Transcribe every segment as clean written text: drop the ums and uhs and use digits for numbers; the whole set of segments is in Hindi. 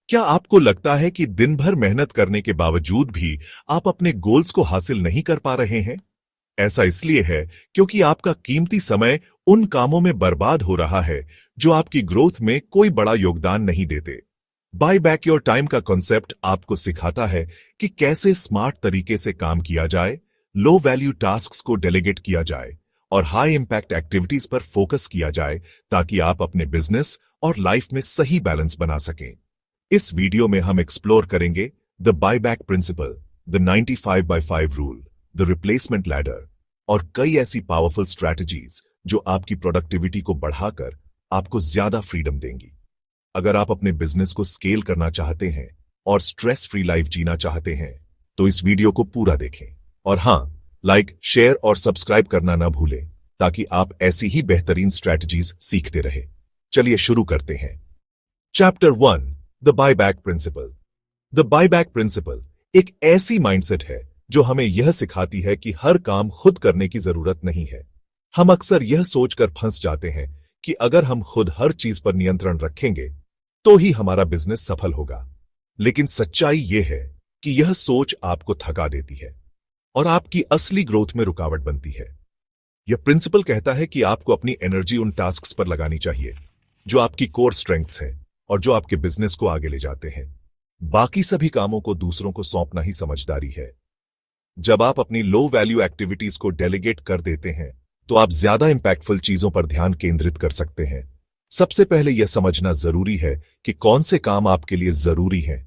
क्या आपको लगता है कि दिन भर मेहनत करने के बावजूद भी आप अपने गोल्स को हासिल नहीं कर पा रहे हैं? ऐसा इसलिए है क्योंकि आपका कीमती समय उन कामों में बर्बाद हो रहा है जो आपकी ग्रोथ में कोई बड़ा योगदान नहीं देते। बाय बैक योर टाइम का कॉन्सेप्ट आपको सिखाता है कि कैसे स्मार्ट तरीके से काम किया जाए, लो वैल्यू टास्क्स को डेलीगेट किया जाए और हाई इंपैक्ट एक्टिविटीज पर फोकस किया जाए ताकि आप अपने बिजनेस और लाइफ में सही बैलेंस बना सकें। इस वीडियो में हम एक्सप्लोर करेंगे the buyback principle, the 95/5 rule, the replacement ladder और कई ऐसी पावरफुल स्ट्रैटेजीज जो आपकी प्रोडक्टिविटी को बढ़ाकर आपको ज्यादा फ्रीडम देंगी। अगर आप अपने बिजनेस को स्केल करना चाहते हैं और स्ट्रेस फ्री लाइफ जीना चाहते हैं तो इस वीडियो को पूरा देखें और हां, लाइक, शेयर और सब्सक्राइब करना ना भूलें ताकि आप ऐसी ही बेहतरीन स्ट्रैटेजीज सीखते रहे। चलिए शुरू करते हैं। Chapter 1, the buyback principle. The buyback principle एक ऐसी माइंडसेट है जो हमें यह सिखाती है कि हर काम खुद करने की जरूरत नहीं है। हम अक्सर यह सोचकर फंस जाते हैं कि अगर हम खुद हर चीज पर नियंत्रण रखेंगे तो ही हमारा बिजनेस सफल होगा। लेकिन सच्चाई यह है कि यह सोच आपको थका देती है और आपकी असली ग्रोथ में रुकावट बनती है। यह प्रिंसिपल कहता है कि आपको अपनी एनर्जी उन टास्क्स पर लगानी चाहिए जो आपकी कोर स्ट्रेंथ्स हैं और जो आपके बिजनेस को आगे ले जाते हैं। बाकी सभी कामों को दूसरों को सौंपना ही समझदारी है। जब आप अपनी लो वैल्यू एक्टिविटीज को डेलीगेट कर देते हैं तो आप ज्यादा इंपैक्टफुल चीजों पर ध्यान केंद्रित कर सकते हैं। सबसे पहले यह समझना जरूरी है कि कौन से काम आपके लिए जरूरी हैं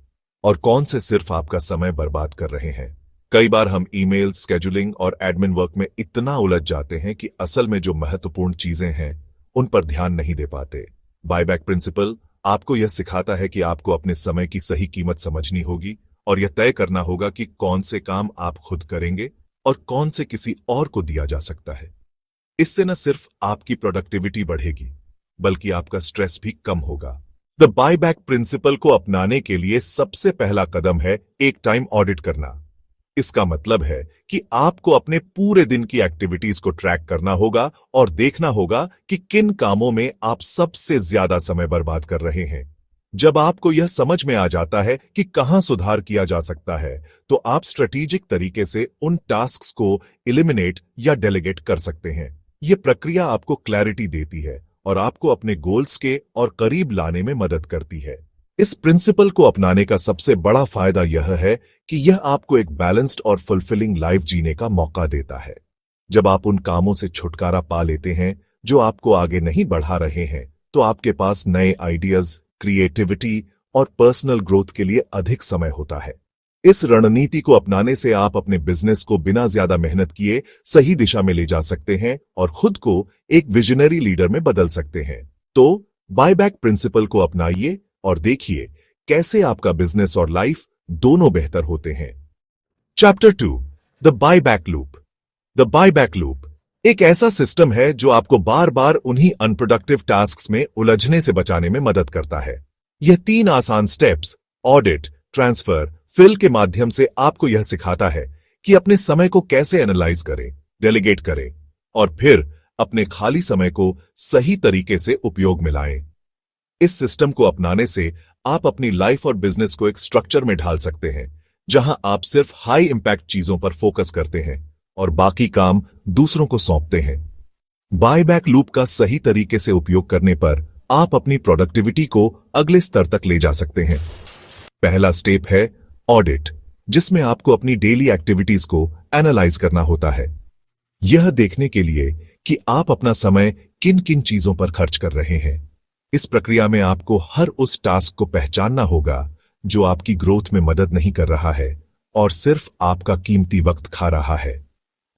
और कौन से सिर्फ आपका समय बर्बाद कर रहे हैं। कई बार हम ईमेल, स्केजुलिंग और एडमिन वर्क में इतना उलझ जाते हैं कि असल में जो महत्वपूर्ण चीजें हैं उन पर ध्यान नहीं दे पाते। बायबैक प्रिंसिपल आपको यह सिखाता है कि आपको अपने समय की सही कीमत समझनी होगी और यह तय करना होगा कि कौन से काम आप खुद करेंगे और कौन से किसी और को दिया जा सकता है। इससे न सिर्फ आपकी प्रोडक्टिविटी बढ़ेगी बल्कि आपका स्ट्रेस भी कम होगा। द बायबैक प्रिंसिपल को अपनाने के लिए सबसे पहला कदम है एक टाइम ऑडिट करना। इसका मतलब है कि आपको अपने पूरे दिन की एक्टिविटीज को ट्रैक करना होगा और देखना होगा कि किन कामों में आप सबसे ज्यादा समय बर्बाद कर रहे हैं। जब आपको यह समझ में आ जाता है कि कहां सुधार किया जा सकता है तो आप स्ट्रेटेजिक तरीके से उन टास्क्स को एलिमिनेट या डेलीगेट कर सकते हैं। यह प्रक्रिया आपको क्लैरिटी देती है और आपको अपने गोल्स के और करीब लाने में मदद करती है। इस प्रिंसिपल को अपनाने का सबसे बड़ा फायदा यह है कि यह आपको एक बैलेंस्ड और फुलफिलिंग लाइफ जीने का मौका देता है। जब आप उन कामों से छुटकारा पा लेते हैं जो आपको आगे नहीं बढ़ा रहे हैं तो आपके पास नए आइडियाज, क्रिएटिविटी और पर्सनल ग्रोथ के लिए अधिक समय होता है। इस रणनीति को अपनाने से आप अपने बिजनेस को बिना ज्यादा मेहनत किए सही दिशा में ले जा सकते हैं और खुद को एक विजनरी लीडर में बदल सकते हैं। तो बायबैक प्रिंसिपल को अपनाइए और देखिए कैसे आपका बिजनेस और लाइफ दोनों बेहतर होते हैं। Chapter 2, the buyback loop. The buyback loop एक ऐसा सिस्टम है जो आपको बार बार उन्हीं अनप्रोडक्टिव टास्क्स में उलझने से बचाने में मदद करता है। यह 3 आसान स्टेप्स, ऑडिट, ट्रांसफर, फिल के माध्यम से आपको यह सिखाता है कि अपने समय को कैसे एनालाइज करें, डेलीगेट करें और फिर अपने खाली समय को सही तरीके से उपयोग में लाएं। इस सिस्टम को अपनाने से आप अपनी लाइफ और बिजनेस को एक स्ट्रक्चर में ढाल सकते हैं जहां आप सिर्फ हाई इंपैक्ट चीजों पर फोकस करते हैं और बाकी काम दूसरों को सौंपते हैं। बायबैक लूप का सही तरीके से उपयोग करने पर आप अपनी प्रोडक्टिविटी को अगले स्तर तक ले जा सकते हैं। पहला स्टेप है ऑडिट, जिसमें आपको अपनी डेली एक्टिविटीज को एनालाइज करना होता है। यह देखने के लिए कि आप अपना समय किन किन चीजों पर खर्च कर रहे हैं। इस प्रक्रिया में आपको हर उस टास्क को पहचानना होगा जो आपकी ग्रोथ में मदद नहीं कर रहा है और सिर्फ आपका कीमती वक्त खा रहा है।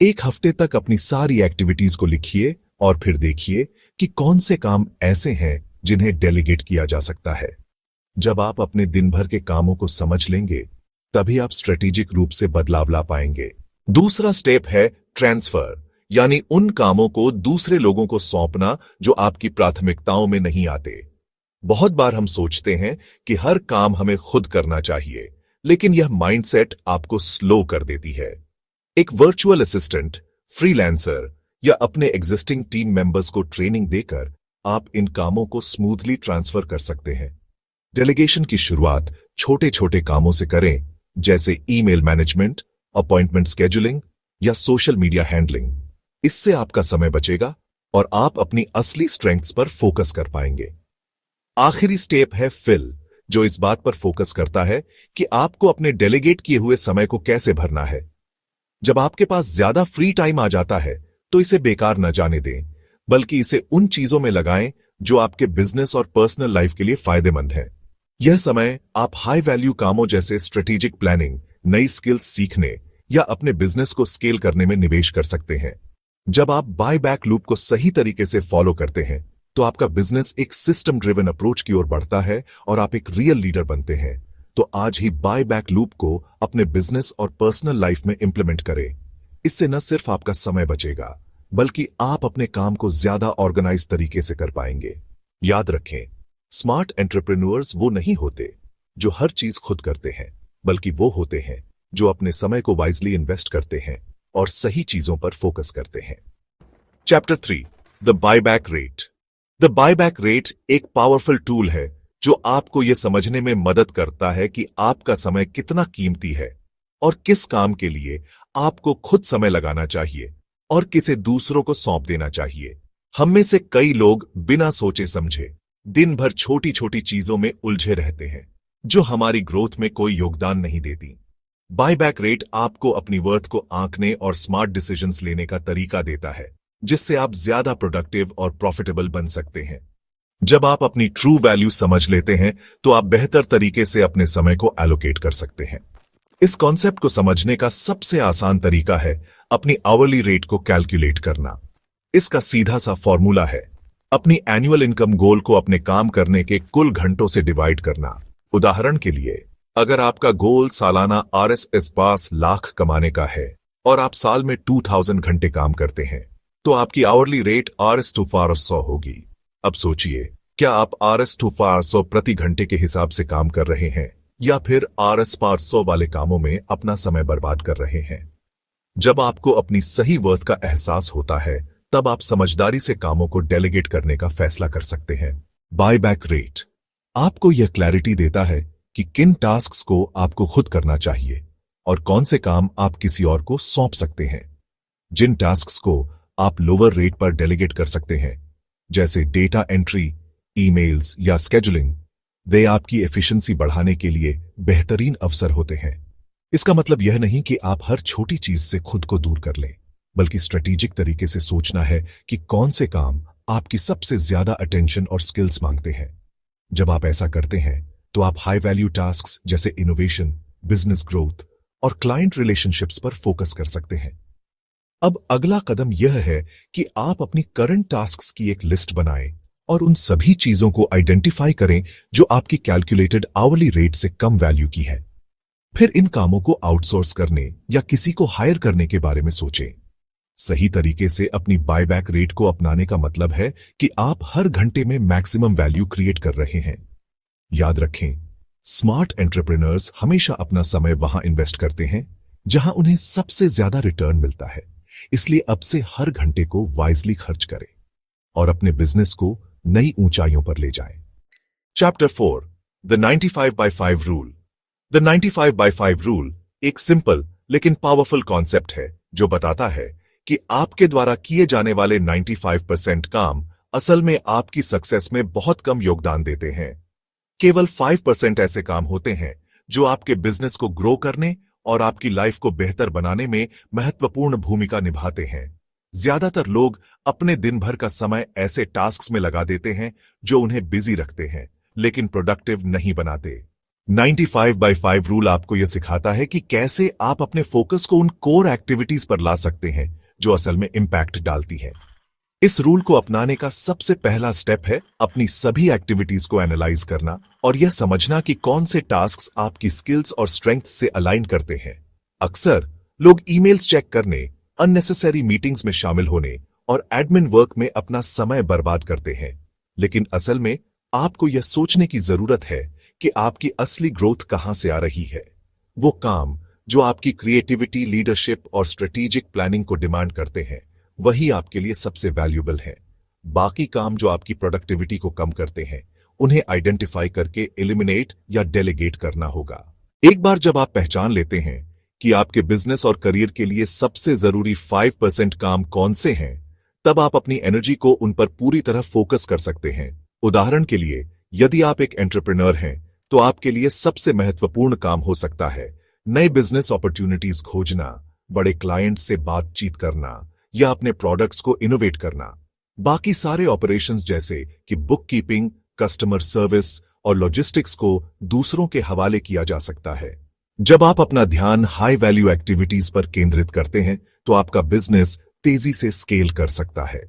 एक हफ्ते तक अपनी सारी एक्टिविटीज को लिखिए और फिर देखिए कि कौन से काम ऐसे हैं जिन्हें डेलीगेट किया जा सकता है। जब आप अपने दिन भर के कामों को समझ लेंगे तभी आप स्ट्रेटेजिक रूप से बदलाव ला पाएंगे। दूसरा स्टेप है ट्रांसफर, यानी उन कामों को दूसरे लोगों को सौंपना जो आपकी प्राथमिकताओं में नहीं आते। बहुत बार हम सोचते हैं कि हर काम हमें खुद करना चाहिए, लेकिन यह माइंडसेट आपको स्लो कर देती है। एक वर्चुअल असिस्टेंट, फ्रीलांसर या अपने एग्जिस्टिंग टीम मेंबर्स को ट्रेनिंग देकर आप इन कामों को स्मूथली ट्रांसफर कर सकते हैं। डेलीगेशन की शुरुआत छोटे छोटे कामों से करें, जैसे ईमेल मैनेजमेंट, अपॉइंटमेंट शेड्यूलिंग या सोशल मीडिया हैंडलिंग। इससे आपका समय बचेगा और आप अपनी असली स्ट्रेंथ्स पर फोकस कर पाएंगे। आखिरी स्टेप है फिल, जो इस बात पर फोकस करता है कि आपको अपने डेलीगेट किए हुए समय को कैसे भरना है। जब आपके पास ज्यादा फ्री टाइम आ जाता है तो इसे बेकार न जाने दें, बल्कि इसे उन चीजों में लगाएं जो आपके बिजनेस और पर्सनल लाइफ के लिए फायदेमंद है। यह समय आप हाई वैल्यू कामों जैसे स्ट्रेटेजिक प्लानिंग, नई स्किल्स सीखने या अपने बिजनेस को स्केल करने में निवेश कर सकते हैं। जब आप बाय बैक लूप को सही तरीके से फॉलो करते हैं तो आपका बिजनेस एक सिस्टम ड्रिवन अप्रोच की ओर बढ़ता है और आप एक रियल लीडर बनते हैं। तो आज ही बाय बैक लूप को अपने बिजनेस और पर्सनल लाइफ में इंप्लीमेंट करें। इससे न सिर्फ आपका समय बचेगा, बल्कि आप अपने काम को ज्यादा ऑर्गेनाइज तरीके से कर पाएंगे। याद रखें, स्मार्ट एंटरप्रेन्योर्स वो नहीं होते जो हर चीज खुद करते हैं, बल्कि वो होते हैं जो अपने समय को वाइजली इन्वेस्ट करते हैं और सही चीजों पर फोकस करते हैं। Chapter 3, the buyback rate. The buyback rate एक पावरफुल टूल है जो आपको यह समझने में मदद करता है कि आपका समय कितना कीमती है और किस काम के लिए आपको खुद समय लगाना चाहिए और किसे दूसरों को सौंप देना चाहिए। हम में से कई लोग बिना सोचे समझे दिन भर छोटी छोटी चीजों में उलझे रहते हैं जो हमारी ग्रोथ में कोई योगदान नहीं देती। बायबैक रेट आपको अपनी वर्थ को आंकने और स्मार्ट डिसीजंस लेने का तरीका देता है, जिससे आप ज्यादा प्रोडक्टिव और प्रॉफिटेबल बन सकते हैं। जब आप अपनी ट्रू वैल्यू समझ लेते हैं तो आप बेहतर तरीके से अपने समय को एलोकेट कर सकते हैं। इस कॉन्सेप्ट को समझने का सबसे आसान तरीका है अपनी आवरली रेट को कैलकुलेट करना। इसका सीधा सा फॉर्मूला है अपनी एनुअल इनकम गोल को अपने काम करने के कुल घंटों से डिवाइड करना। उदाहरण के लिए, अगर आपका गोल सालाना RSS पास लाख कमाने का है और आप साल में 2000 घंटे काम करते हैं, तो आपकी आवरली रेट RS/100 होगी। अब सोचिए, क्या आप RS/100 प्रति घंटे के हिसाब से काम कर रहे हैं या फिर RS/100 वाले कामों में अपना समय बर्बाद कर रहे हैं? जब आपको अपनी सही वर्थ का एहसास होता है, तब आप समझदारी से कामों को डेलीगेट करने का फैसला कर सकते हैं। बायबैक रेट आपको यह क्लैरिटी देता है कि किन टास्क्स को आपको खुद करना चाहिए और कौन से काम आप किसी और को सौंप सकते हैं। जिन टास्क्स को आप लोअर रेट पर डेलीगेट कर सकते हैं, जैसे डेटा एंट्री, ईमेल्स या स्केड्यूलिंग, वे आपकी एफिशिएंसी बढ़ाने के लिए बेहतरीन अवसर होते हैं। इसका मतलब यह नहीं कि आप हर छोटी चीज से खुद को दूर कर लें, बल्कि स्ट्रेटेजिक तरीके से सोचना है कि कौन से काम आपकी सबसे ज्यादा अटेंशन और स्किल्स मांगते हैं। जब आप ऐसा करते हैं तो आप हाई वैल्यू टास्क्स जैसे इनोवेशन, बिजनेस ग्रोथ और क्लाइंट रिलेशनशिप्स पर फोकस कर सकते हैं। अब अगला कदम यह है कि आप अपनी करंट टास्क्स की एक लिस्ट बनाएं और उन सभी चीजों को आइडेंटिफाई करें जो आपकी कैलकुलेटेड आवरली रेट से कम वैल्यू की है। फिर इन कामों को आउटसोर्स करने या किसी को हायर करने के बारे में सोचें। सही तरीके से अपनी बायबैक रेट को अपनाने का मतलब है कि आप हर घंटे में मैक्सिमम वैल्यू क्रिएट कर रहे हैं। याद रखें, स्मार्ट एंटरप्रेन्योर्स हमेशा अपना समय वहां इन्वेस्ट करते हैं जहां उन्हें सबसे ज्यादा रिटर्न मिलता है। इसलिए अब से हर घंटे को वाइजली खर्च करें और अपने बिजनेस को नई ऊंचाइयों पर ले जाएं। Chapter 4, the 95/5 rule. The 95/5 rule एक सिंपल लेकिन पावरफुल कॉन्सेप्ट है जो बताता है कि आपके द्वारा किए जाने वाले 95% काम असल में आपकी सक्सेस में बहुत कम योगदान देते हैं। केवल 5% ऐसे काम होते हैं जो आपके बिजनेस को ग्रो करने और आपकी लाइफ को बेहतर बनाने में महत्वपूर्ण भूमिका निभाते हैं। ज्यादातर लोग अपने दिन भर का समय ऐसे टास्क्स में लगा देते हैं जो उन्हें बिजी रखते हैं, लेकिन प्रोडक्टिव नहीं बनाते। 95/5 रूल आपको यह सिखाता है कि कैसे आप अपने फोकस को उन कोर एक्टिविटीज पर ला सकते हैं जो असल में इंपैक्ट डालती हैं। इस रूल को अपनाने का सबसे पहला स्टेप है अपनी सभी एक्टिविटीज को एनालाइज करना और यह समझना कि कौन से टास्क्स आपकी स्किल्स और स्ट्रेंथ्स से अलाइन करते हैं। अक्सर लोग ईमेल्स चेक करने, अननेसेसरी मीटिंग्स में शामिल होने और एडमिन वर्क में अपना समय बर्बाद करते हैं, लेकिन असल में आपको यह सोचने की जरूरत है कि आपकी असली ग्रोथ कहां से आ रही है। वो काम जो आपकी क्रिएटिविटी, लीडरशिप और स्ट्रेटेजिक प्लानिंग को डिमांड करते हैं, वही आपके लिए सबसे वैल्यूएबल है। बाकी काम जो आपकी प्रोडक्टिविटी को कम करते हैं, उन्हें आइडेंटिफाई करके एलिमिनेट या डेलीगेट करना होगा। एक बार जब आप पहचान लेते हैं कि आपके बिजनेस और करियर के लिए सबसे जरूरी 5% काम कौन से हैं, तब आप अपनी एनर्जी को उन पर पूरी तरह फोकस कर सकते हैं। उदाहरण के लिए, यदि आप एक एंटरप्रेन्योर हैं, तो आपके लिए सबसे महत्वपूर्ण काम हो सकता है नए बिजनेस अपॉर्चुनिटीज खोजना, बड़े क्लाइंट से बातचीत करना या अपने प्रोडक्ट्स को इनोवेट करना। बाकी सारे ऑपरेशंस जैसे कि बुक कीपिंग, कस्टमर सर्विस और लॉजिस्टिक्स को दूसरों के हवाले किया जा सकता है। जब आप अपना ध्यान हाई वैल्यू एक्टिविटीज पर केंद्रित करते हैं, तो आपका बिजनेस तेजी से स्केल कर सकता है।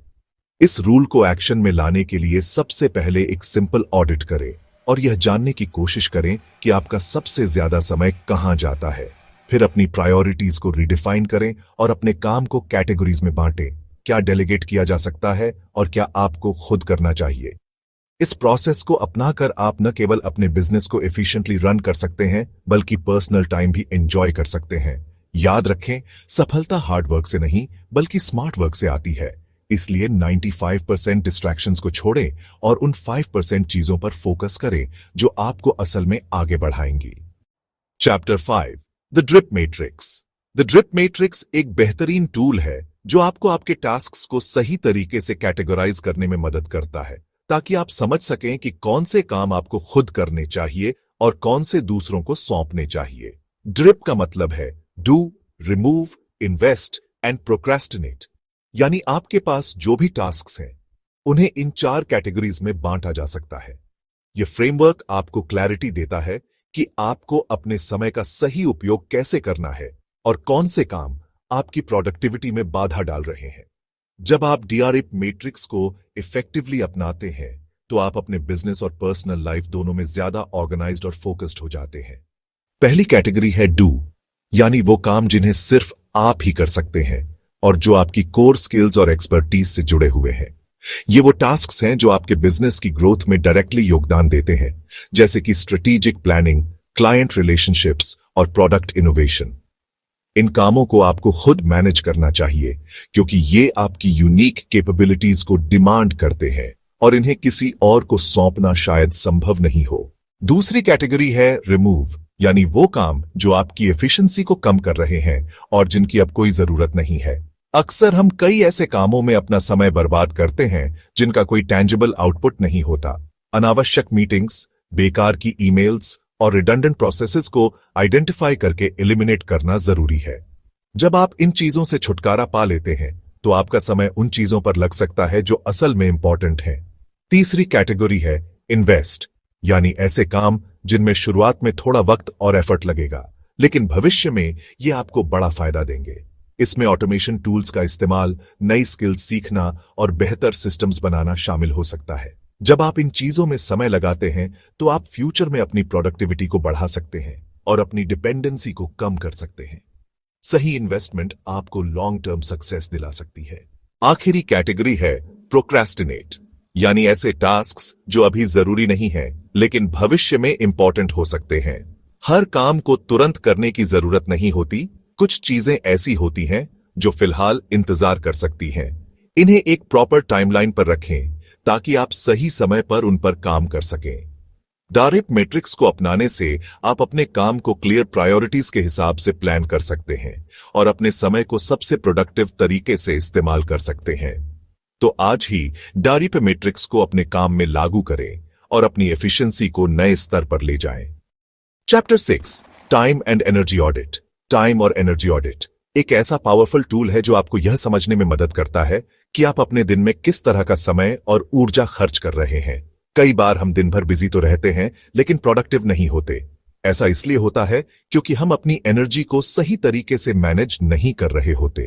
इस रूल को एक्शन में लाने के लिए सबसे पहले एक सिंपल ऑडिट करें और यह जानने की कोशिश करें कि आपका सबसे ज्यादा समय कहां जाता है। फिर अपनी प्रायोरिटीज को रिडिफाइन करें और अपने काम को कैटेगरीज में बांटें। क्या डेलीगेट किया जा सकता है और क्या आपको खुद करना चाहिए। इस प्रोसेस को अपनाकर आप न केवल अपने बिजनेस को एफिशिएंटली रन कर सकते हैं, बल्कि पर्सनल टाइम भी एंजॉय कर सकते हैं। याद रखें, सफलता हार्ड वर्क से नहीं बल्कि स्मार्ट वर्क से आती है। इसलिए 95% डिस्ट्रैक्शंस को छोड़ें और उन 5% चीजों पर फोकस करें जो आपको असल में आगे बढ़ाएंगी। Chapter 5, the drip matrix. The drip matrix एक बेहतरीन टूल है जो आपको आपके टास्क्स को सही तरीके से कैटेगराइज करने में मदद करता है, ताकि आप समझ सकें कि कौन से काम आपको खुद करने चाहिए और कौन से दूसरों को सौंपने चाहिए। ड्रिप का मतलब है do, remove, invest and procrastinate. यानी आपके पास जो भी टास्क्स हैं, उन्हें इन 4 कैटेगरीज में बांटा जा सकता है। यह फ्रेमवर्क आपको क्लैरिटी देता है कि आपको अपने समय का सही उपयोग कैसे करना है और कौन से काम आपकी प्रोडक्टिविटी में बाधा डाल रहे हैं। जब आप डीआरएप मैट्रिक्स को इफेक्टिवली अपनाते हैं, तो आप अपने बिजनेस और पर्सनल लाइफ दोनों में ज्यादा ऑर्गेनाइज्ड और फोकस्ड हो जाते हैं। पहली कैटेगरी है डू, यानी वो काम जिन्हें सिर्फ आप ही कर सकते हैं और जो आपकी कोर स्किल्स और एक्सपर्टीज से जुड़े हुए हैं। ये वो टास्क्स हैं जो आपके बिजनेस की ग्रोथ में डायरेक्टली योगदान देते हैं, जैसे कि स्ट्रेटेजिक प्लानिंग, क्लाइंट रिलेशनशिप्स और प्रोडक्ट इनोवेशन। इन कामों को आपको खुद मैनेज करना चाहिए, क्योंकि ये आपकी यूनिक कैपेबिलिटीज को डिमांड करते हैं और इन्हें किसी और को सौंपना शायद संभव नहीं हो। दूसरी कैटेगरी है रिमूव, यानी वो काम जो आपकी एफिशिएंसी को कम कर रहे हैं और जिनकी अब कोई जरूरत नहीं है। अक्सर हम कई ऐसे कामों में अपना समय बर्बाद करते हैं जिनका कोई टैंजिबल आउटपुट नहीं होता। अनावश्यक मीटिंग्स, बेकार की ईमेल्स और रिडंडेंट प्रोसेसेस को आइडेंटिफाई करके एलिमिनेट करना जरूरी है। जब आप इन चीजों से छुटकारा पा लेते हैं, तो आपका समय उन चीजों पर लग सकता है जो असल में इंपॉर्टेंट हैं। तीसरी कैटेगरी है इन्वेस्ट, यानी ऐसे काम जिनमें शुरुआत में थोड़ा वक्त और एफर्ट लगेगा, लेकिन भविष्य में ये आपको बड़ा फायदा देंगे। इसमें ऑटोमेशन टूल्स का इस्तेमाल, नई स्किल्स सीखना और बेहतर सिस्टम्स बनाना शामिल हो सकता है। जब आप इन चीजों में समय लगाते हैं, तो आप फ्यूचर में अपनी प्रोडक्टिविटी को बढ़ा सकते हैं और अपनी डिपेंडेंसी को कम कर सकते हैं। सही इन्वेस्टमेंट आपको लॉन्ग टर्म सक्सेस दिला सकती है। आखिरी कैटेगरी है प्रोक्रेस्टिनेट, यानी ऐसे टास्क्स जो अभी जरूरी नहीं है लेकिन भविष्य में इंपॉर्टेंट हो सकते हैं। हर काम को तुरंत करने की जरूरत नहीं होती। कुछ चीजें ऐसी होती हैं जो फिलहाल इंतजार कर सकती हैं। इन्हें एक प्रॉपर टाइमलाइन पर रखें ताकि आप सही समय पर उन पर काम कर सकें। डीआरएप मैट्रिक्स को अपनाने से आप अपने काम को क्लियर प्रायोरिटीज के हिसाब से प्लान कर सकते हैं और अपने समय को सबसे प्रोडक्टिव तरीके से इस्तेमाल कर सकते हैं। तो आज ही डीआरएप मैट्रिक्स को अपने काम में लागू करें और अपनी एफिशिएंसी को नए स्तर पर ले जाएं। Chapter 6, time and energy audit. Time और एनर्जी ऑडिट एक ऐसा पावरफुल टूल है जो आपको यह समझने में मदद करता है कि आप अपने दिन में किस तरह का समय और ऊर्जा खर्च कर रहे हैं। कई बार हम दिन भर बिजी तो रहते हैं लेकिन प्रोडक्टिव नहीं होते। ऐसा इसलिए होता है क्योंकि हम अपनी एनर्जी को सही तरीके से मैनेज नहीं कर रहे होते।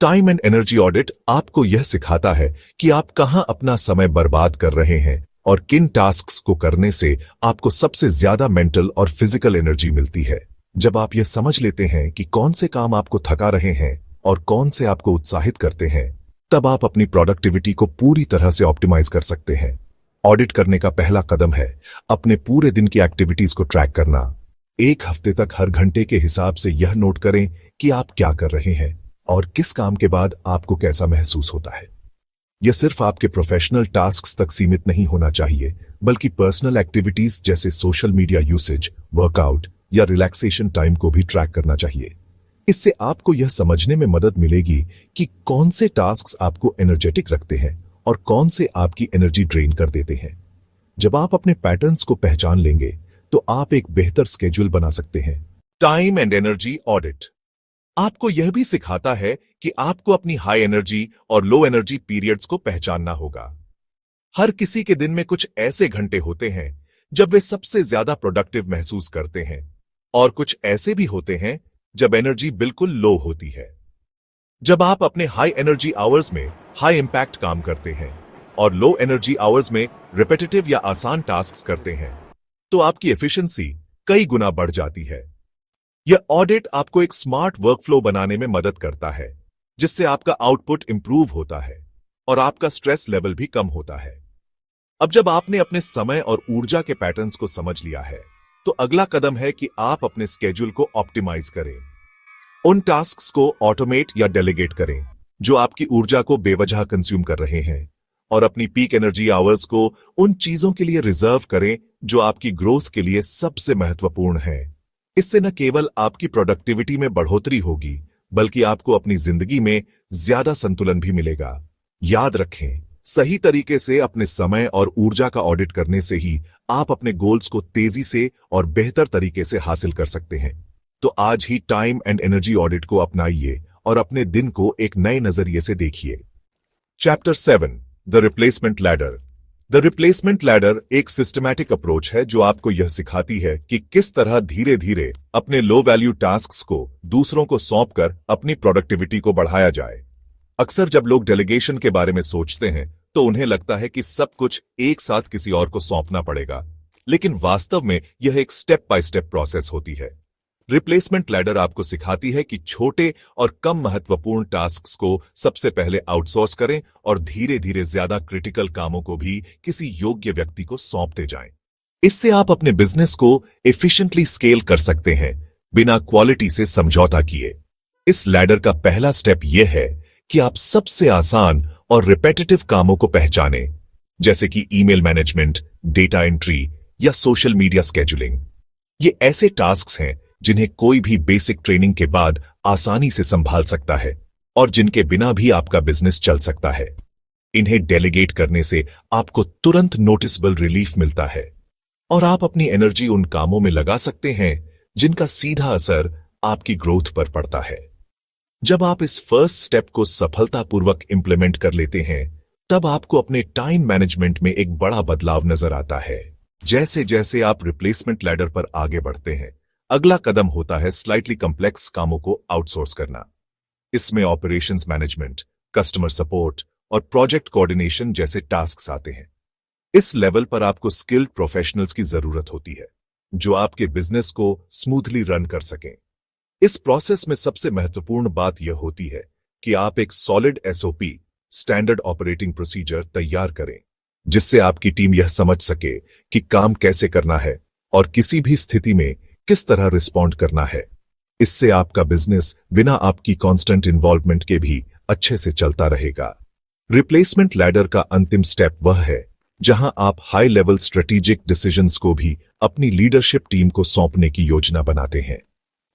टाइम एंड एनर्जी ऑडिट आपको यह सिखाता है कि आप कहां अपना समय बर्बाद कर रहे हैं और किन टास्क्स को करने से आपको सबसे ज्यादा मेंटल और फिजिकल एनर्जी मिलती है। जब आप यह समझ लेते हैं कि कौन से काम आपको थका रहे हैं और कौन से आपको उत्साहित करते हैं, तब आप अपनी प्रोडक्टिविटी को पूरी तरह से ऑप्टिमाइज कर सकते हैं। ऑडिट करने का पहला कदम है अपने पूरे दिन की एक्टिविटीज को ट्रैक करना। एक हफ्ते तक हर घंटे के हिसाब से यह नोट करें कि आप क्या कर रहे हैं और किस काम के बाद आपको कैसा महसूस होता है। यह सिर्फ आपके प्रोफेशनल टास्क्स तक सीमित नहीं होना चाहिए, बल्कि पर्सनल एक्टिविटीज जैसे सोशल मीडिया यूसेज, वर्कआउट या रिलैक्सेशन टाइम को भी ट्रैक करना चाहिए। इससे आपको यह समझने में मदद मिलेगी कि कौन से टास्क्स आपको एनर्जेटिक रखते हैं और कौन से आपकी एनर्जी ड्रेन कर देते हैं। जब आप अपने पैटर्न्स को पहचान लेंगे तो आप एक बेहतर स्केड्यूल बना सकते हैं। टाइम एंड एनर्जी ऑडिट आपको यह भी सिखाता है कि आपको अपनी हाई एनर्जी और लो एनर्जी पीरियड्स को पहचानना होगा। हर किसी के दिन में कुछ ऐसे घंटे होते हैं जब वे सबसे ज्यादा प्रोडक्टिव महसूस करते हैं, और कुछ ऐसे भी होते हैं जब एनर्जी बिल्कुल लो होती है। जब आप अपने हाई एनर्जी आवर्स में हाई इंपैक्ट काम करते हैं और लो एनर्जी आवर्स में रिपीटेटिव या आसान टास्क्स करते हैं, तो आपकी एफिशिएंसी कई गुना बढ़ जाती है। यह ऑडिट आपको एक स्मार्ट वर्कफ्लो बनाने में मदद करता है, जिससे आपका आउटपुट इंप्रूव होता है और आपका स्ट्रेस लेवल भी कम होता है। अब जब आपने अपने समय और ऊर्जा के पैटर्न्स को समझ लिया है, तो अगला कदम है कि आप अपने स्केड्यूल को ऑप्टिमाइज करें। उन टास्क्स को ऑटोमेट या डेलीगेट करें जो आपकी ऊर्जा को बेवजह कंज्यूम कर रहे हैं, और अपनी पीक एनर्जी आवर्स को उन चीजों के लिए रिजर्व करें जो आपकी ग्रोथ के लिए सबसे महत्वपूर्ण है। इससे न केवल आपकी प्रोडक्टिविटी में बढ़ोतरी होगी, बल्कि आपको अपनी जिंदगी में ज्यादा संतुलन भी मिलेगा। याद रखें, सही तरीके से अपने समय और ऊर्जा का ऑडिट करने से ही आप अपने गोल्स को तेजी से और बेहतर तरीके से हासिल कर सकते हैं। तो आज ही टाइम एंड एनर्जी ऑडिट को अपनाइए और अपने दिन को एक नए नजरिए से देखिए। Chapter 7 the replacement ladder. The replacement ladder एक सिस्टमैटिक अप्रोच है जो आपको यह सिखाती है कि किस तरह धीरे धीरे अपने लो वैल्यू टास्क्स को दूसरों को सौंपकर अपनी प्रोडक्टिविटी को बढ़ाया जाए। अक्सर जब लोग डेलीगेशन के बारे में सोचते हैं तो उन्हें लगता है कि सब कुछ एक साथ किसी और को सौंपना पड़ेगा, लेकिन वास्तव में यह एक स्टेप बाय स्टेप प्रोसेस होती है। रिप्लेसमेंट लैडर आपको सिखाती है कि छोटे और कम महत्वपूर्ण टास्क्स को सबसे पहले आउटसोर्स करें और धीरे धीरे ज्यादा क्रिटिकल कामों को भी किसी योग्य व्यक्ति को सौंपते जाएं। इससे आप अपने बिजनेस को एफिशिएंटली स्केल कर सकते हैं, बिना क्वालिटी से समझौता किए। इस लैडर का पहला स्टेप यह है कि आप सबसे आसान और रिपीटेटिव कामों को पहचानें, जैसे कि ईमेल मैनेजमेंट, डेटा एंट्री या सोशल मीडिया स्केड्यूलिंग। ये ऐसे टास्क्स हैं जिन्हें कोई भी बेसिक ट्रेनिंग के बाद आसानी से संभाल सकता है और जिनके बिना भी आपका बिजनेस चल सकता है। इन्हें डेलीगेट करने से आपको तुरंत नोटिसेबल रिलीफ मिलता है और आप अपनी एनर्जी उन कामों में लगा सकते हैं जिनका सीधा असर आपकी ग्रोथ पर पड़ता है। जब आप इस फर्स्ट स्टेप को सफलतापूर्वक इंप्लीमेंट कर लेते हैं, तब आपको अपने टाइम मैनेजमेंट में एक बड़ा बदलाव नजर आता है। जैसे जैसे आप रिप्लेसमेंट लैडर पर आगे बढ़ते हैं, अगला कदम होता है स्लाइटली कॉम्प्लेक्स कामों को आउटसोर्स करना। इसमें ऑपरेशंस मैनेजमेंट, कस्टमर सपोर्ट और प्रोजेक्ट कोऑर्डिनेशन जैसे टास्क्स आते हैं। इस लेवल पर आपको स्किल्ड प्रोफेशनल्स की जरूरत होती है जो आपके बिजनेस को स्मूथली रन कर सकें। इस प्रोसेस में सबसे महत्वपूर्ण बात यह होती है कि आप एक solid SOP, standard operating procedure तैयार करें, जिससे आपकी टीम यह समझ सके कि काम कैसे करना है और किसी भी स्थिति में किस तरह रिस्पॉन्ड करना है। इससे आपका बिजनेस बिना आपकी कांस्टेंट इन्वॉल्वमेंट के भी अच्छे से चलता रहेगा। रिप्लेसमेंट लैडर का अंतिम स्टेप वह है जहां आप हाई लेवल स्ट्रेटेजिक डिसीजंस को भी अपनी लीडरशिप टीम को सौंपने की योजना बनाते हैं।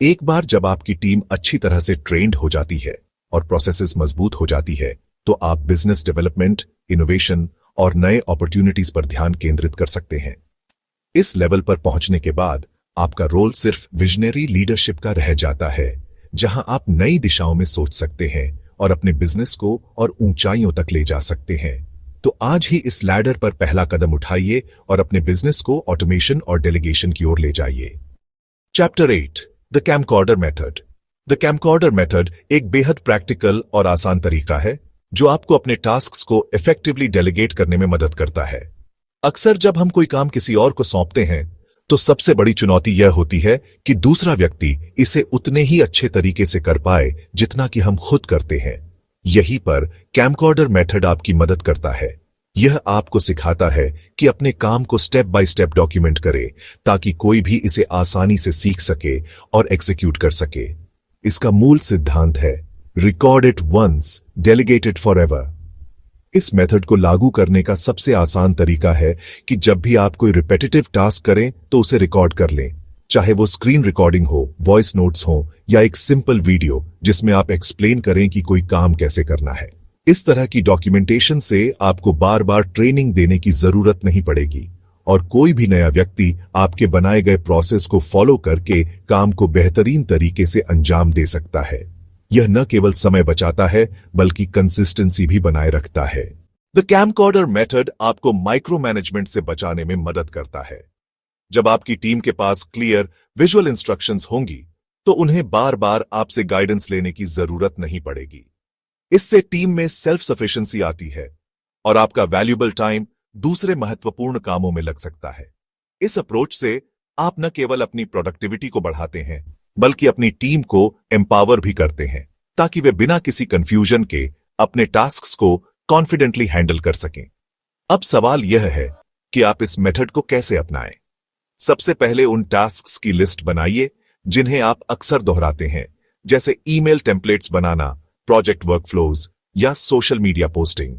एक बार जब आपकी टीम अच्छी तरह से ट्रेंड हो जाती है और प्रोसेसेस मजबूत हो जाती है, तो आप बिजनेस डेवलपमेंट, इनोवेशन और नए अपॉर्चुनिटीज पर ध्यान केंद्रित कर सकते हैं। इस लेवल पर पहुंचने के बाद आपका रोल सिर्फ विजनरी लीडरशिप का रह जाता है, जहां आप नई दिशाओं में सोच सकते हैं और अपने बिजनेस को और ऊंचाइयों तक ले जा सकते हैं। तो आज ही इस लैडर पर पहला कदम उठाइए और अपने बिजनेस को ऑटोमेशन और डेलीगेशन की ओर ले जाइए। Chapter 8 the camcorder method. The camcorder method एक बेहद प्रैक्टिकल और आसान तरीका है जो आपको अपने टास्क्स को इफेक्टिवली डेलीगेट करने में मदद करता है। अक्सर जब हम कोई काम किसी और को सौंपते हैं, तो सबसे बड़ी चुनौती यह होती है कि दूसरा व्यक्ति इसे उतने ही अच्छे तरीके से कर पाए जितना कि हम खुद करते हैं। यहीं पर कैमकॉर्डर मेथड आपकी मदद करता है। यह आपको सिखाता है कि अपने काम को स्टेप बाय स्टेप डॉक्यूमेंट करे, ताकि कोई भी इसे आसानी से सीख सके और एग्जीक्यूट कर सके। इसका मूल सिद्धांत है record it once, delegate it forever. इस मेथड को लागू करने का सबसे आसान तरीका है कि जब भी आप कोई रिपीटेटिव टास्क करें तो उसे रिकॉर्ड कर लें, चाहे वो स्क्रीन रिकॉर्डिंग हो, वॉइस नोट्स हो या एक सिंपल वीडियो जिसमें आप एक्सप्लेन करें कि कोई काम कैसे करना है। इस तरह की डॉक्यूमेंटेशन से आपको बार बार ट्रेनिंग देने की जरूरत नहीं पड़ेगी और कोई भी नया व्यक्ति आपके बनाए गए प्रोसेस को फॉलो करके काम को बेहतरीन तरीके से अंजाम दे सकता है। यह न केवल समय बचाता है बल्कि कंसिस्टेंसी भी बनाए रखता है। द कैमकॉर्डर मेथड आपको माइक्रो मैनेजमेंट से बचाने में मदद करता है। जब आपकी टीम के पास क्लियर विजुअल इंस्ट्रक्शंस होंगी तो उन्हें बार बार आपसे गाइडेंस लेने की जरूरत नहीं पड़ेगी। इससे टीम में सेल्फ सफिशिएंसी आती है और आपका वैल्यूएबल टाइम दूसरे महत्वपूर्ण कामों में लग सकता है। इस अप्रोच से आप न केवल अपनी प्रोडक्टिविटी को बढ़ाते हैं बल्कि अपनी टीम को एम्पावर भी करते हैं ताकि वे बिना किसी कंफ्यूजन के अपने टास्क्स को कॉन्फिडेंटली हैंडल कर सकें। अब सवाल यह है कि आप इस मेथड को कैसे अपनाएं। सबसे पहले उन टास्क्स की लिस्ट बनाइए जिन्हें आप अक्सर दोहराते हैं, जैसे ईमेल टेम्पलेट्स बनाना, प्रोजेक्ट वर्कफ्लोज या सोशल मीडिया पोस्टिंग।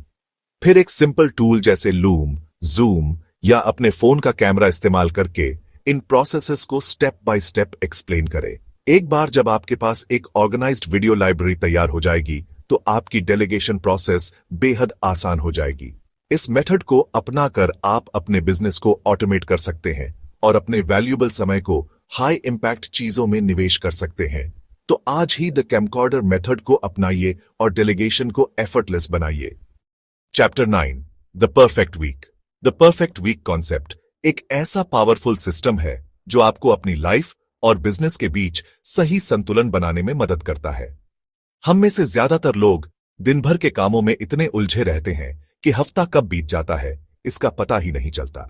फिर एक सिंपल टूल जैसे लूम, जूम या अपने फोन का कैमरा इस्तेमाल करके इन प्रोसेसेस को स्टेप बाय स्टेप एक्सप्लेन करें। एक बार जब आपके पास एक ऑर्गेनाइज्ड वीडियो लाइब्रेरी तैयार हो जाएगी तो आपकी डेलीगेशन प्रोसेस बेहद आसान हो जाएगी। इस मेथड को अपनाकर आप अपने बिजनेस को ऑटोमेट कर सकते हैं और अपने वैल्यूएबल समय को हाई इंपैक्ट चीजों में निवेश कर सकते हैं। तो आज ही द कैमकॉर्डर मेथड को अपनाइए और डेलीगेशन को एफर्टलेस बनाइए। Chapter 9 the perfect week. The perfect week concept एक ऐसा पावरफुल सिस्टम है जो आपको अपनी लाइफ और बिजनेस के बीच सही संतुलन बनाने में मदद करता है। हम में से ज्यादातर लोग दिन भर के कामों में इतने उलझे रहते हैं कि हफ्ता कब बीत जाता है इसका पता ही नहीं चलता।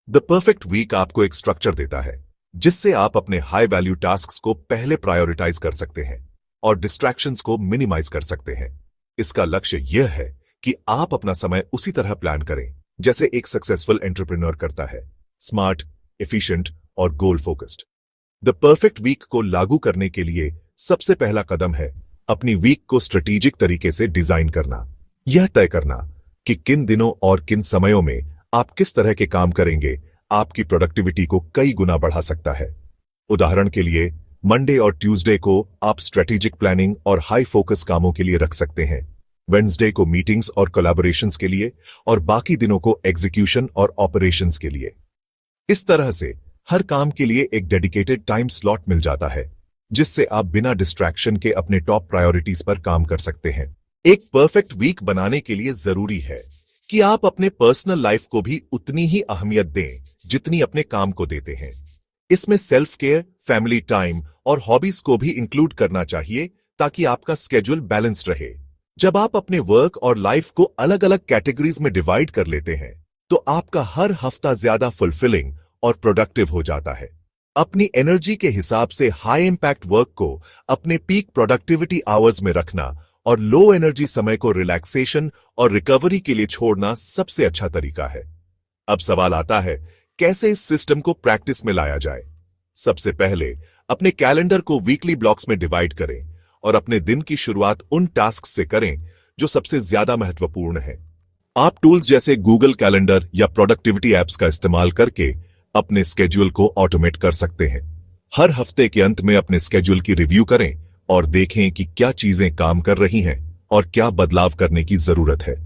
द परफेक्ट वीक आपको एक स्ट्रक्चर देता है जिससे आप अपने हाई वैल्यू टास्क्स को पहले प्रायोरिटाइज कर सकते हैं और डिस्ट्रैक्शंस को मिनिमाइज कर सकते हैं। इसका लक्ष्य यह है कि आप अपना समय उसी तरह प्लान करें जैसे एक सक्सेसफुल एंटरप्रेन्योर करता है, स्मार्ट, एफिशिएंट और गोल फोकस्ड। द परफेक्ट वीक को लागू करने के लिए सबसे पहला कदम है अपनी वीक को स्ट्रेटेजिक तरीके से डिजाइन करना। यह तय करना कि किन दिनों और किन समयों में आप किस तरह के काम करेंगे आपकी प्रोडक्टिविटी को कई गुना बढ़ा सकता है। उदाहरण के लिए मंडे और ट्यूसडे को आप स्ट्रेटेजिक प्लानिंग और हाई फोकस कामों के लिए रख सकते हैं, वेडनेसडे को मीटिंग्स और कोलैबोरेशंस के लिए और बाकी दिनों को एग्जीक्यूशन और ऑपरेशंस के लिए। इस तरह से हर काम के लिए एक डेडिकेटेड टाइम स्लॉट मिल जाता है जिससे आप बिना डिस्ट्रैक्शन के अपने टॉप प्रायोरिटीज पर काम कर सकते हैं। एक परफेक्ट वीक बनाने के लिए जरूरी है कि आप अपने पर्सनल लाइफ को भी उतनी ही अहमियत दें जितनी अपने काम को देते हैं। इसमें सेल्फ केयर, फैमिली टाइम और हॉबीज को भी इंक्लूड करना चाहिए ताकि आपका स्केड्यूल बैलेंस्ड रहे। जब आप अपने वर्क और लाइफ को अलग अलग कैटेगरीज में डिवाइड कर लेते हैं तो आपका हर हफ्ता ज्यादा फुलफिलिंग और प्रोडक्टिव हो जाता है। अपनी एनर्जी के हिसाब से हाई इंपैक्ट वर्क को अपने पीक प्रोडक्टिविटी आवर्स में रखना और लो एनर्जी समय को रिलैक्सेशन और रिकवरी के लिए छोड़ना सबसे अच्छा तरीका है। अब सवाल आता है कैसे इस सिस्टम को प्रैक्टिस में लाया जाए। सबसे पहले अपने कैलेंडर को वीकली ब्लॉक्स में डिवाइड करें और अपने दिन की शुरुआत उन टास्क से करें जो सबसे ज्यादा महत्वपूर्ण है। आप टूल्स जैसे गूगल कैलेंडर या प्रोडक्टिविटी एप्स का इस्तेमाल करके अपने स्केड्यूल को ऑटोमेट कर सकते हैं। हर हफ्ते के अंत में अपने स्केड्यूल की रिव्यू करें और देखें कि क्या चीजें काम कर रही हैं और क्या बदलाव करने की जरूरत है।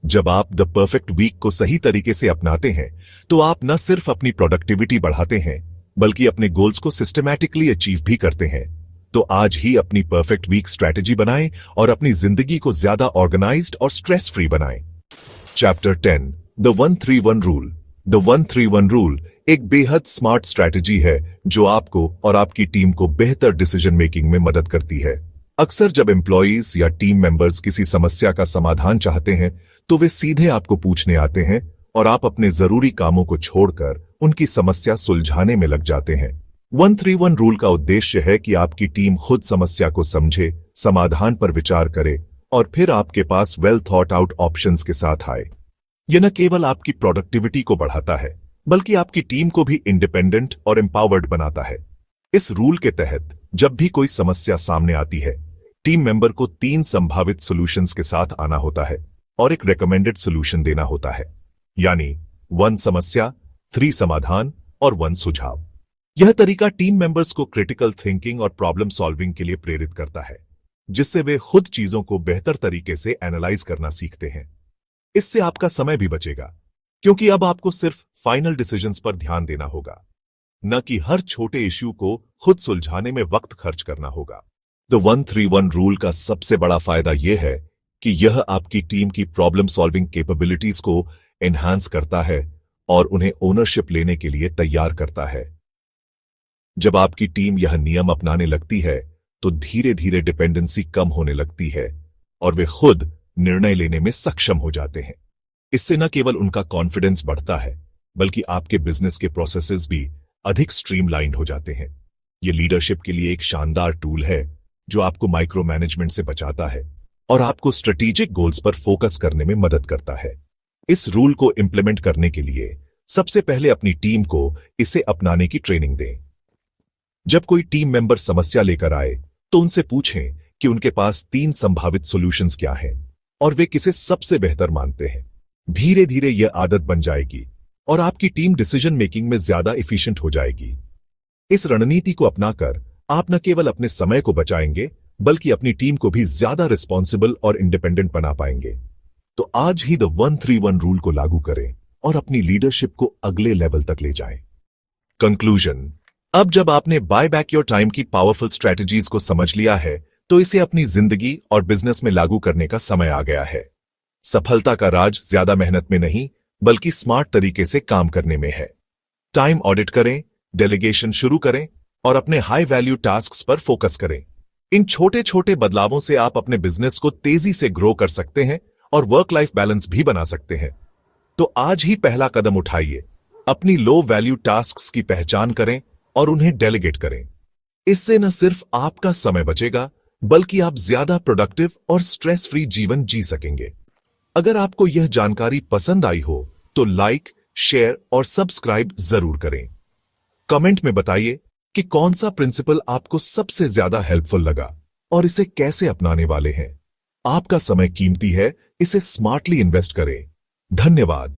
जब आप द परफेक्ट वीक को सही तरीके से अपनाते हैं तो आप न सिर्फ अपनी प्रोडक्टिविटी बढ़ाते हैं बल्कि अपने गोल्स को सिस्टमैटिकली अचीव भी करते हैं। तो आज ही अपनी परफेक्ट वीक स्ट्रैटेजी बनाएं और अपनी जिंदगी को ज्यादा ऑर्गेनाइज्ड और स्ट्रेस फ्री बनाएं। Chapter 10 the 131 rule. The 131 rule एक बेहद स्मार्ट स्ट्रैटेजी है जो आपको और आपकी टीम को बेहतर डिसीजन मेकिंग में मदद करती है। अक्सर जब एम्प्लॉयज या टीम मेंबर्स किसी समस्या का समाधान चाहते हैं तो वे सीधे आपको पूछने आते हैं और आप अपने जरूरी कामों को छोड़कर उनकी समस्या सुलझाने में लग जाते हैं। 131 रूल का उद्देश्य है कि आपकी टीम खुद समस्या को समझे, समाधान पर विचार करे और फिर आपके पास वेल थॉट आउट ऑप्शंस के साथ आए। यह न केवल आपकी प्रोडक्टिविटी को बढ़ाता है बल्कि आपकी टीम को भी इंडिपेंडेंट और एम्पावर्ड बनाता है। इस रूल के तहत जब भी कोई समस्या सामने आती है टीम मेंबर को 3 संभावित सॉल्यूशंस के साथ आना होता है। और एक रेकमेंडेड सोल्यूशन देना होता है, यानी 1 समस्या, 3 समाधान और 1 सुझाव। यह तरीका टीम मेंबर्स को क्रिटिकल थिंकिंग और प्रॉब्लम सॉल्विंग के लिए प्रेरित करता है, जिससे वे खुद चीजों को बेहतर तरीके से एनालाइज करना सीखते हैं। इससे आपका समय भी बचेगा, क्योंकि अब आपको सिर्फ फाइनल डिसीजंस पर ध्यान देना होगा, न कि हर छोटे इश्यू को खुद सुलझाने में वक्त खर्च करना होगा। द 1-3-1 रूल का सबसे बड़ा फायदा यह है कि यह आपकी टीम की प्रॉब्लम सॉल्विंग कैपेबिलिटीज को एनहांस करता है और उन्हें ओनरशिप लेने के लिए तैयार करता है। जब आपकी टीम यह नियम अपनाने लगती है तो धीरे धीरे डिपेंडेंसी कम होने लगती है और वे खुद निर्णय लेने में सक्षम हो जाते हैं। इससे न केवल उनका कॉन्फिडेंस बढ़ता है, बल्कि आपके बिजनेस के प्रोसेसेस भी अधिक स्ट्रीमलाइंड हो जाते हैं। यह लीडरशिप के लिए एक शानदार टूल है जो आपको माइक्रो मैनेजमेंट से बचाता है और आपको स्ट्रेटेजिक गोल्स पर फोकस करने में मदद करता है। इस रूल को इंप्लीमेंट करने के लिए सबसे पहले अपनी टीम को इसे अपनाने की ट्रेनिंग दें। जब कोई टीम मेंबर समस्या लेकर आए तो उनसे पूछें कि उनके पास 3 संभावित सॉल्यूशंस क्या हैं और वे किसे सबसे बेहतर मानते हैं। धीरे धीरे यह आदत बन जाएगी और आपकी टीम डिसीजन मेकिंग में ज्यादा एफिशिएंट हो जाएगी। इस रणनीति को अपनाकर आप न केवल अपने समय को बचाएंगे, बल्कि अपनी टीम को भी ज्यादा रिस्पॉन्सिबल और इंडिपेंडेंट बना पाएंगे। तो आज ही द 1-3-1 रूल को लागू करें और अपनी लीडरशिप को अगले लेवल तक ले जाएं। कंक्लूजन: अब जब आपने बाय बैक योर टाइम की पावरफुल स्ट्रेटजीज को समझ लिया है, तो इसे अपनी जिंदगी और बिजनेस में लागू करने का समय आ गया है। सफलता का राज ज्यादा मेहनत में नहीं, बल्कि स्मार्ट तरीके से काम करने में है। टाइम ऑडिट करें, डेलीगेशन शुरू करें और अपने हाई वैल्यू टास्क्स पर फोकस करें। इन छोटे छोटे बदलावों से आप अपने बिजनेस को तेजी से ग्रो कर सकते हैं और वर्क लाइफ बैलेंस भी बना सकते हैं। तो आज ही पहला कदम उठाइए, अपनी लो वैल्यू टास्क्स की पहचान करें और उन्हें डेलीगेट करें। इससे न सिर्फ आपका समय बचेगा, बल्कि आप ज्यादा प्रोडक्टिव और स्ट्रेस फ्री जीवन जी सकेंगे। अगर आपको यह जानकारी पसंद आई हो तो लाइक, शेयर और सब्सक्राइब जरूर करें। कमेंट में बताइए कि कौन सा प्रिंसिपल आपको सबसे ज्यादा हेल्पफुल लगा और इसे कैसे अपनाने वाले हैं। आपका समय कीमती है, इसे स्मार्टली इन्वेस्ट करें। धन्यवाद।